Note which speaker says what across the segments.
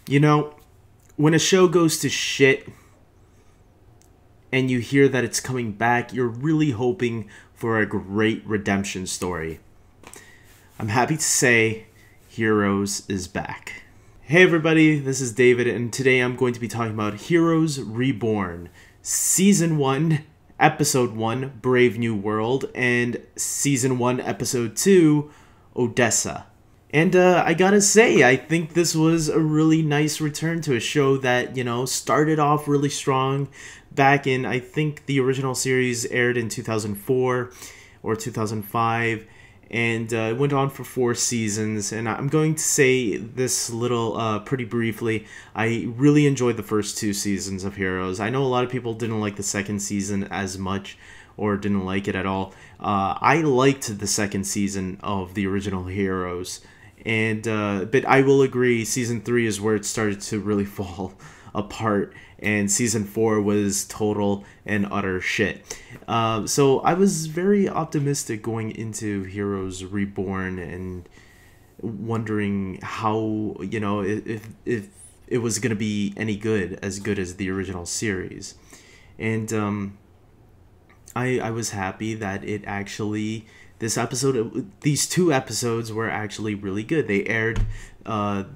Speaker 1: You know, when a show goes to shit and you hear that it's coming back, you're really hoping for a great redemption story. I'm happy to say Heroes is back. Hey everybody, this is David, and today I'm going to be talking about Heroes Reborn, Season 1, Episode 1, Brave New World, and Season 1, Episode 2, Odessa. And I gotta say, I think this was a really nice return to a show that, started off really strong back in, I think the original series aired in 2004 or 2005, and it went on for 4 seasons. And I'm going to say this little pretty briefly. I really enjoyed the first 2 seasons of Heroes. I know a lot of people didn't like the second season as much, or didn't like it at all. I liked the second season of the original Heroes. And but I will agree, season 3 is where it started to really fall apart, and season 4 was total and utter shit. So I was very optimistic going into Heroes Reborn and wondering how, if it was going to be any good as the original series. And I was happy that it actually, these 2 episodes were actually really good. They aired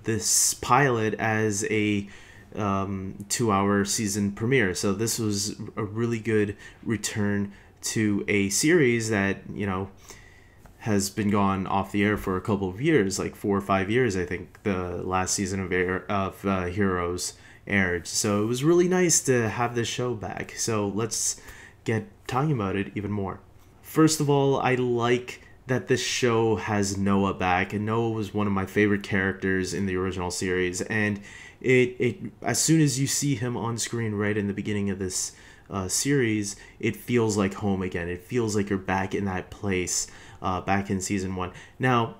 Speaker 1: this pilot as a 2-hour season premiere, so this was a really good return to a series that has been gone off the air for a couple of years, like 4 or 5 years. I think the last season of Heroes aired, so it was really nice to have this show back. So let's get talking about it even more. First of all, I like that this show has Noah back, and Noah was one of my favorite characters in the original series, and it as soon as you see him on screen right in the beginning of this series, it feels like home again. It feels like you're back in that place, back in season 1. Now,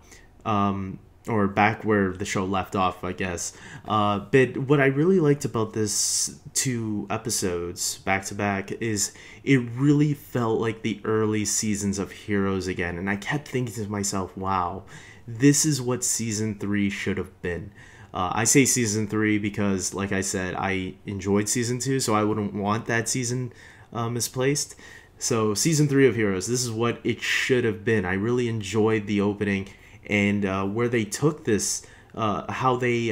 Speaker 1: or back where the show left off, I guess. But what I really liked about this 2 episodes back to back is it really felt like the early seasons of Heroes again. And I kept thinking to myself, wow, this is what season 3 should have been. I say season 3 because, like I said, I enjoyed season 2, so I wouldn't want that season misplaced. So season 3 of Heroes, this is what it should have been. I really enjoyed the opening, and where they took this, how they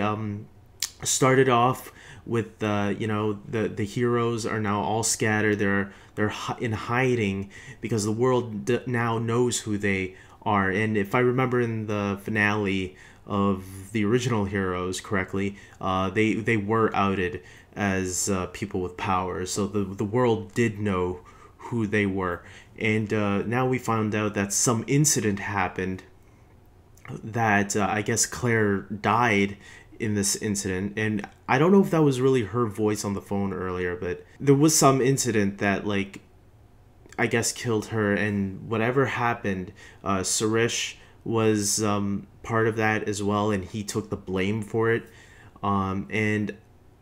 Speaker 1: started off with the heroes are now all scattered. They're in hiding because the world now knows who they are. And if I remember in the finale of the original Heroes correctly, they were outed as people with power, so the world did know who they were. And now we found out that some incident happened, that I guess Claire died in this incident, and I don't know if that was really her voice on the phone earlier, but there was some incident that, like, I guess killed her. And whatever happened, Suresh was part of that as well, and he took the blame for it. And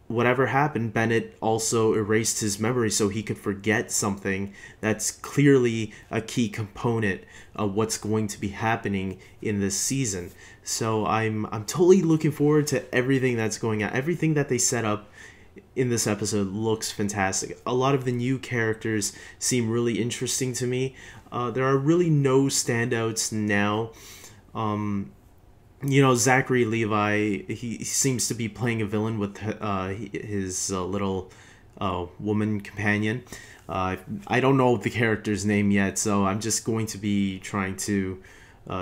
Speaker 1: whatever happened, Bennett also erased his memory so he could forget something that's clearly a key component of what's going to be happening in this season. So I'm totally looking forward to everything that's going on. Everything that they set up in this episode looks fantastic. A lot of the new characters seem really interesting to me. There are really no standouts now. Zachary Levi, he seems to be playing a villain with his little woman companion. I don't know the character's name yet, so I'm just going to be trying to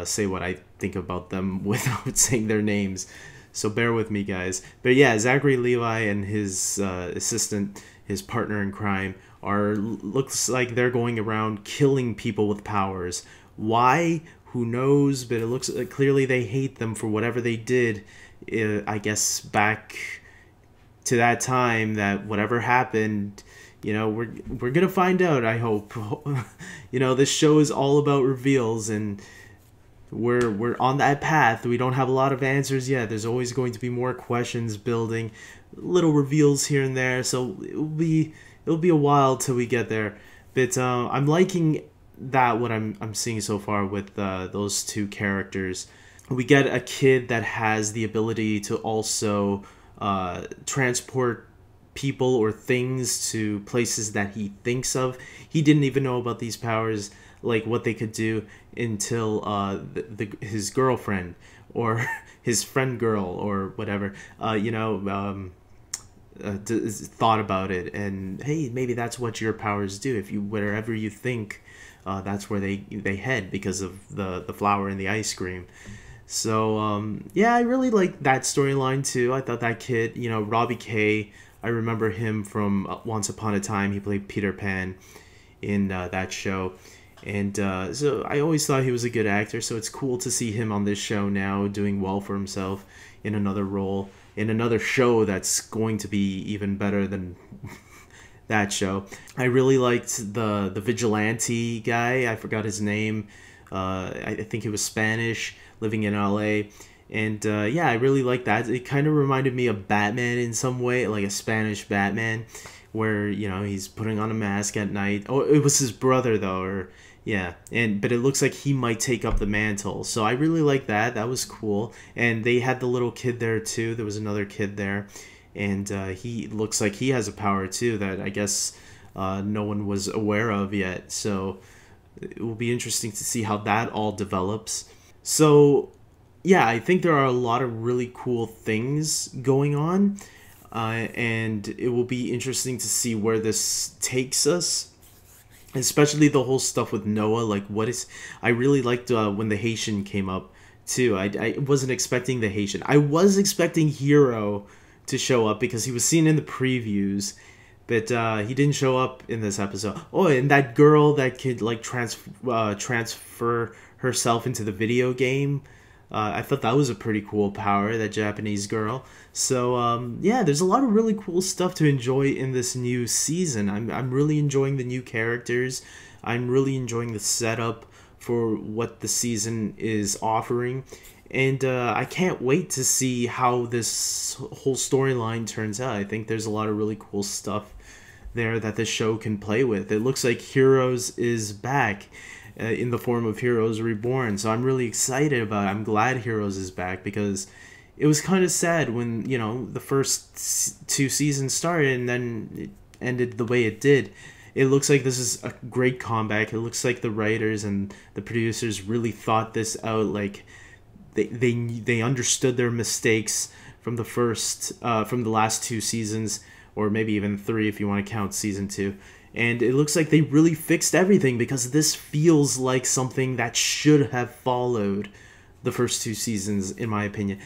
Speaker 1: say what I think about them without saying their names. So bear with me, guys. But yeah, Zachary Levi and his assistant, his partner in crime, looks like they're going around killing people with powers. Why? Who knows? But it looks like clearly they hate them for whatever they did. I guess back to that time, that whatever happened, we're gonna find out. I hope. This show is all about reveals, and we're on that path. We don't have a lot of answers yet. There's always going to be more questions building, little reveals here and there. So it'll be a while till we get there. But I'm liking that what I'm seeing so far with those 2 characters. We get a kid that has the ability to also transport people or things to places that he thinks of. He didn't even know about these powers, like what they could do, until his girlfriend or his friend girl or whatever, thought about it, and hey, maybe that's what your powers do. If you, wherever you think, that's where they head because of the flour and the ice cream. So yeah, I really like that storyline too. I thought that kid, Robbie Kay, I remember him from Once Upon a Time. He played Peter Pan in that show. And so I always thought he was a good actor, so it's cool to see him on this show now doing well for himself in another role, in another show that's going to be even better than that show. I really liked the vigilante guy. I forgot his name. I think he was Spanish, living in LA. And yeah, I really like that. It kind of reminded me of Batman in some way, like a Spanish Batman, where he's putting on a mask at night. Oh, it was his brother though, or yeah, but it looks like he might take up the mantle. So I really like that. That was cool. And they had the little kid there too. There was another kid there, and he looks like he has a power too that I guess no one was aware of yet. So it will be interesting to see how that all develops. So yeah, I think there are a lot of really cool things going on, and it will be interesting to see where this takes us, especially the whole stuff with Noah. Like, I really liked when the Haitian came up too. I wasn't expecting the Haitian. I was expecting Hero to show up because he was seen in the previews, but he didn't show up in this episode. Oh, and that girl that could like transfer herself into the video game. I thought that was a pretty cool power, that Japanese girl. So yeah, there's a lot of really cool stuff to enjoy in this new season. I'm really enjoying the new characters. I'm really enjoying the setup for what the season is offering. And I can't wait to see how this whole storyline turns out. I think there's a lot of really cool stuff there that this show can play with. It looks like Heroes is back. In the form of Heroes Reborn. So I'm really excited about it. I'm glad Heroes is back, because it was kind of sad when, the first 2 seasons started and then it ended the way it did. It looks like this is a great comeback. It looks like the writers and the producers really thought this out. Like they understood their mistakes from the last 2 seasons, or maybe even 3 if you want to count season 2. And it looks like they really fixed everything, because this feels like something that should have followed the first 2 seasons, in my opinion.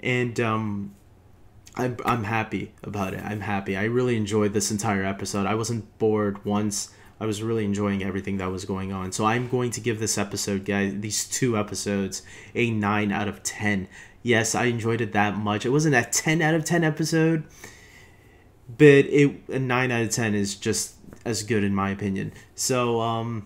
Speaker 1: And I'm happy about it. I'm happy. I really enjoyed this entire episode. I wasn't bored once. I was really enjoying everything that was going on. So I'm going to give this episode, guys, these 2 episodes, a 9 out of 10. Yes, I enjoyed it that much. It wasn't a 10 out of 10 episode, but a 9 out of 10 is just as good in my opinion. So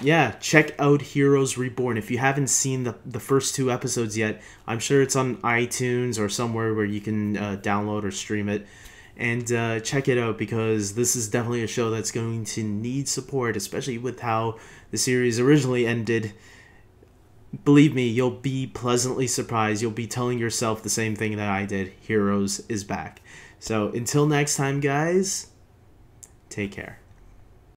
Speaker 1: yeah, check out Heroes Reborn. If you haven't seen the first 2 episodes yet, I'm sure it's on iTunes or somewhere where you can download or stream it. And check it out, because this is definitely a show that's going to need support, especially with how the series originally ended. Believe me, you'll be pleasantly surprised. You'll be telling yourself the same thing that I did. Heroes is back. So until next time, guys, take care.